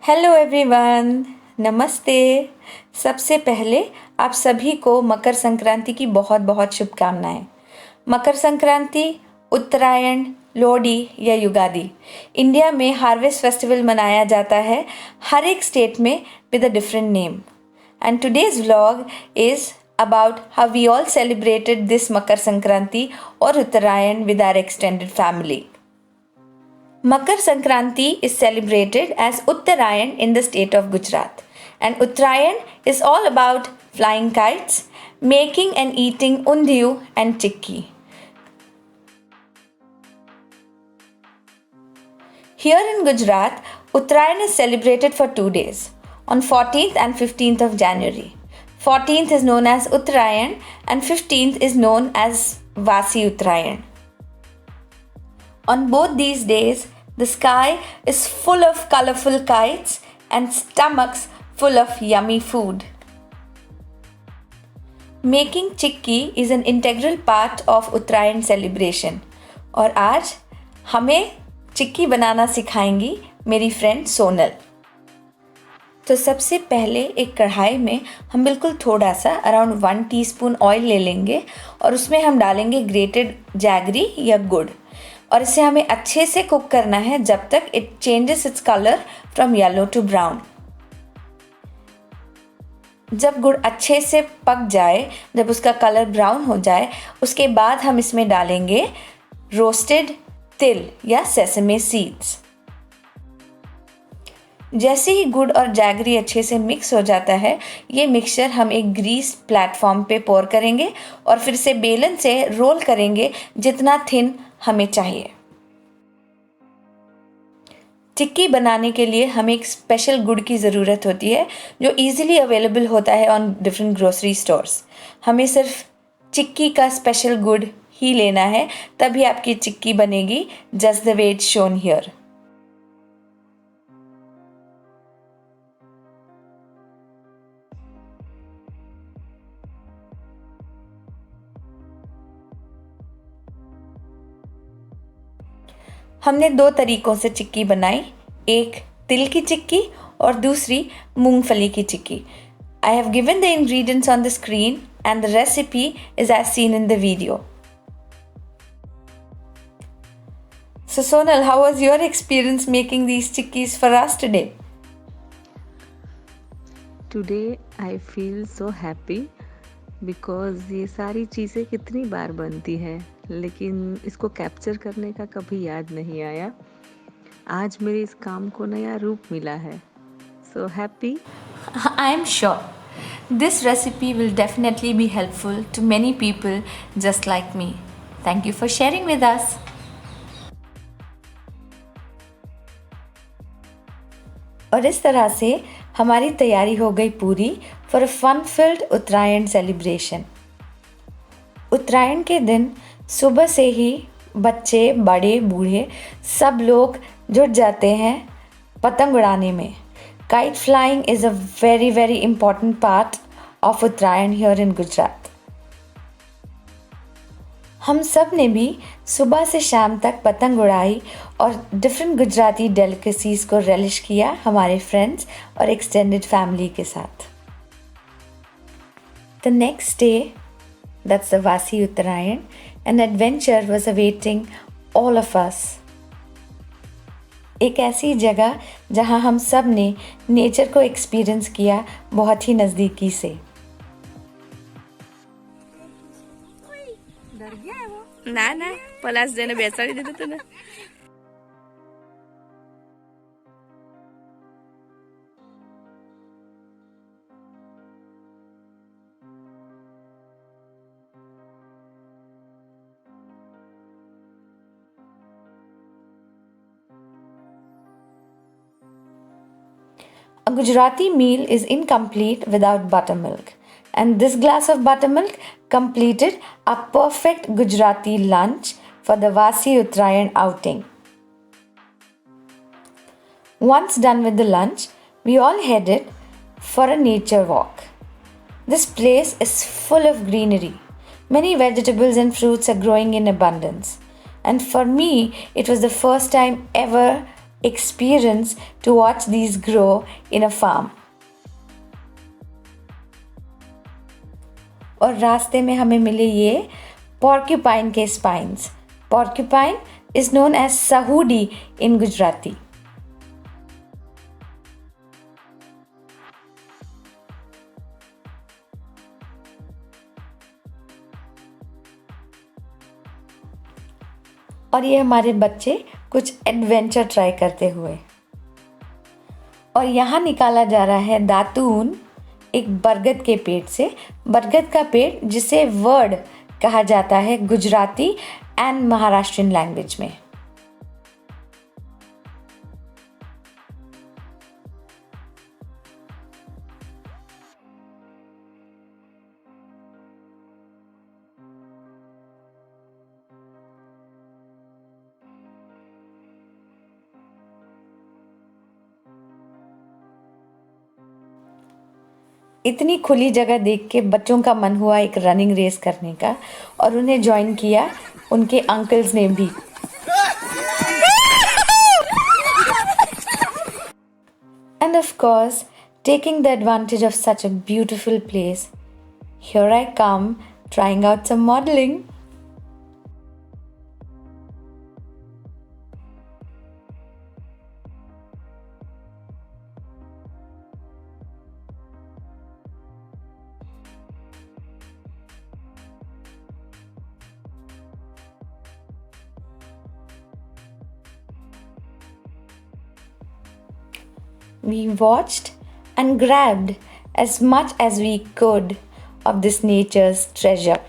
Hello everyone, नमस्ते। सबसे पहले आप सभी को मकर संक्रांति की बहुत बहुत शुभकामनाएं। मकर संक्रांति, उत्तरायण, लोहड़ी या युगादि इंडिया में हार्वेस्ट फेस्टिवल मनाया जाता है, हर एक स्टेट में with a different name. And today's vlog is about how we all celebrated this Makar Sankranti or Uttarayan with our extended family. Makar Sankranti is celebrated as Uttarayan in the state of Gujarat, and Uttarayan is all about flying kites, making and eating undiyu and chikki. Here in Gujarat, Uttarayan is celebrated for 2 days, on 14th and 15th of January. 14th is known as Uttarayan and 15th is known as Vasi Uttarayan. On both these days, the sky is full of colorful kites and stomachs full of yummy food. Making chikki is an integral part of Uttarayan celebration. और आज हमें चिक्की बनाना सिखाएंगी मेरी friend Sonal. तो सबसे पहले एक कढ़ाई में हम बिल्कुल थोड़ा सा अराउंड 1 टीस्पून ऑयल ले लेंगे और उसमें हम डालेंगे ग्रेटेड जैगरी या गुड़, और इसे हमें अच्छे से कुक करना है जब तक it changes its colour from yellow to brown. जब गुड़ अच्छे से पक जाए, जब उसका कलर ब्राउन हो जाए, उसके बाद हम इसमें डालेंगे रोस्टेड तिल या सेसमे सीड्स। जैसे ही गुड़ और जैगरी अच्छे से मिक्स हो जाता है, ये मिक्सचर हम एक ग्रीस प्लेटफॉर्म पे पोर करेंगे और फिर से बेलन से रोल करेंगे जितना थिन हमें चाहिए। चिक्की बनाने के लिए हमें एक स्पेशल गुड़ की ज़रूरत होती है जो इजीली अवेलेबल होता है ऑन डिफरेंट ग्रोसरी स्टोर्स। हमें सिर्फ चिक्की का स्पेशल गुड़ ही लेना है, तभी आपकी चिक्की बनेगी just the way it's shown here. हमने 2 तरीकों से चिक्की बनाई, एक तिल की चिक्की और दूसरी मूंगफली की chikki. I have given the ingredients on the screen and the recipe is as seen in the video. So Sonal, how was your experience making these chikkis for us today? Today I feel so happy because ये सारी चीज़ें कितनी बार बनती हैं, लेकिन इसको capture करने का कभी याद नहीं आया। आज मेरे इस काम को नया रूप मिला है। So happy. I am sure this recipe will definitely be helpful to many people just like me. Thank you for sharing with us. और इस तरह से हमारी तैयारी हो गई पूरी for a fun filled Uttarayan celebration. Uttarayan के दिन सुबह से ही बच्चे, बड़े, बूढ़े सब लोग जुट जाते हैं पतंग उड़ाने में। Kite flying is a very very important part of Uttarayan here in Gujarat. हम सब ने भी सुबह से शाम तक पतंग उड़ाई और डिफरेंट गुजराती डेलिकेसीज़ को रेलिश किया हमारे फ्रेंड्स और एक्सटेंडेड फैमिली के साथ। The next day, that's the Vasi Uttarayan, an adventure was awaiting all of us. एक ऐसी जगह जहां हम सब ने नेचर को एक्सपीरियंस किया बहुत ही नज़दीकी से। ના ના પલાસ જઈને બેસાડી દીધું તું ને A Gujarati meal is incomplete without buttermilk, and this glass of buttermilk completed a perfect Gujarati lunch for the Vasi Uttarayan outing. Once done with the lunch, we all headed for a nature walk. This place is full of greenery. Many vegetables and fruits are growing in abundance. And for me, it was the first time ever experience to watch these grow in a farm. और रास्ते में हमें मिले ये porcupine के spines. Porcupine is known as sahudi in Gujarati. और ये हमारे बच्चे कुछ एडवेंचर ट्राई करते हुए। और यहाँ निकाला जा रहा है दातून एक बरगद के पेड़ से। बरगद का पेड़ जिसे वर्ड कहा जाता है गुजराती एंड महाराष्ट्रियन लैंग्वेज में। इतनी खुली जगह देख के बच्चों का मन हुआ एक रनिंग रेस करने का और उन्हें ज्वाइन किया उनके अंकल्स ने भी। And of course, taking the advantage of such a beautiful place, here I come trying out some modeling. We watched and grabbed as much as we could of this nature's treasure.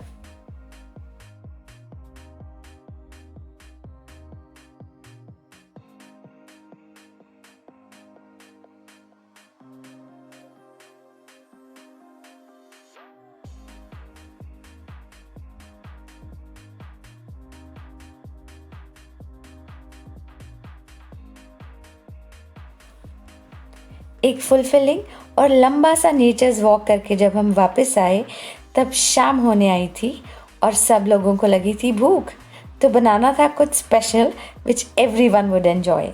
एक fulfilling और लंबा सा natures walk करके जब हम वापस आए तब शाम होने आई थी और सब लोगों को लगी थी भूख, तो बनाना था कुछ special which everyone would enjoy.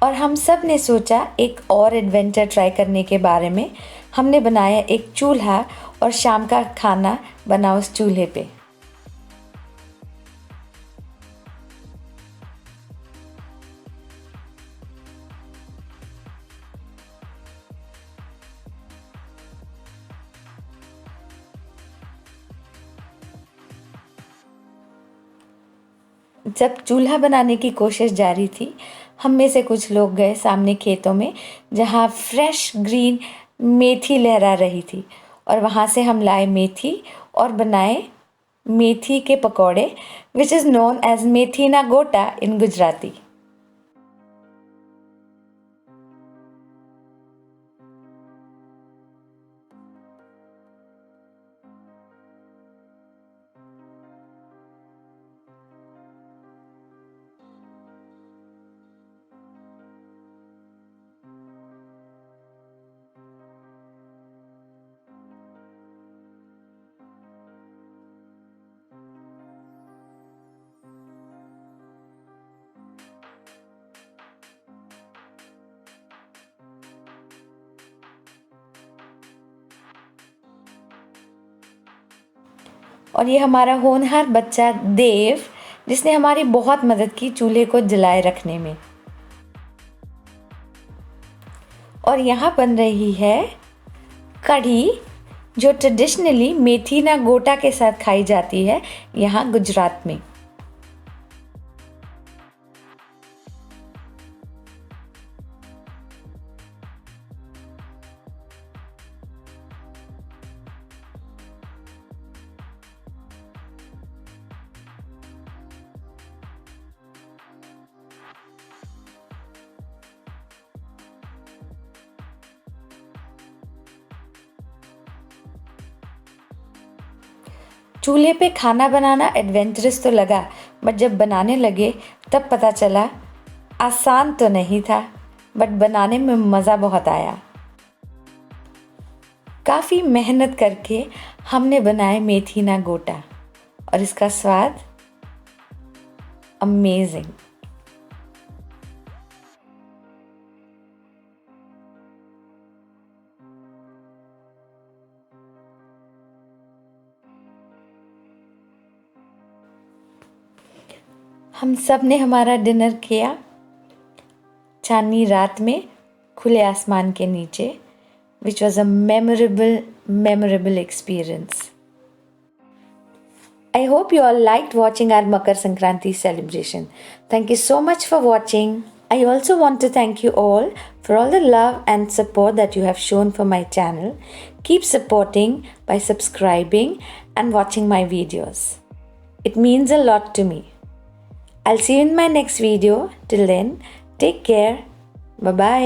और हम सब ने सोचा एक और एडवेंचर ट्राई करने के बारे में। हमने बनाया एक चूल्हा और शाम का खाना बना उस चूल्हे पे। जब चूल्हा बनाने की कोशिश जारी थी, हम में से कुछ लोग गए सामने खेतों में जहाँ फ्रेश ग्रीन मेथी लहरा रही थी और वहाँ से हम लाए मेथी और बनाए मेथी के पकौड़े विच इज़ नोन एज मेथी ना गोटा इन गुजराती। और ये हमारा होनहार बच्चा देव जिसने हमारी बहुत मदद की चूल्हे को जलाए रखने में। और यहाँ बन रही है कढ़ी जो ट्रेडिशनली मेथी ना गोटा के साथ खाई जाती है यहाँ गुजरात में। चूल्हे पे खाना बनाना एडवेंचरस तो लगा, बट जब बनाने लगे तब पता चला आसान तो नहीं था। बट बनाने में मज़ा बहुत आया। काफ़ी मेहनत करके हमने बनाए मेथी ना गोटा और इसका स्वाद अमेजिंग। हम सब ने हमारा डिनर किया चांदनी रात में खुले आसमान के नीचे, which was a memorable experience. I hope you all liked watching our Makar Sankranti celebration. Thank you so much for watching. I also want to thank you all for all the love and support that you have shown for my channel. Keep supporting by subscribing and watching my videos. It means a lot to me. I'll see you in my next video. Till then, take care. Bye-bye.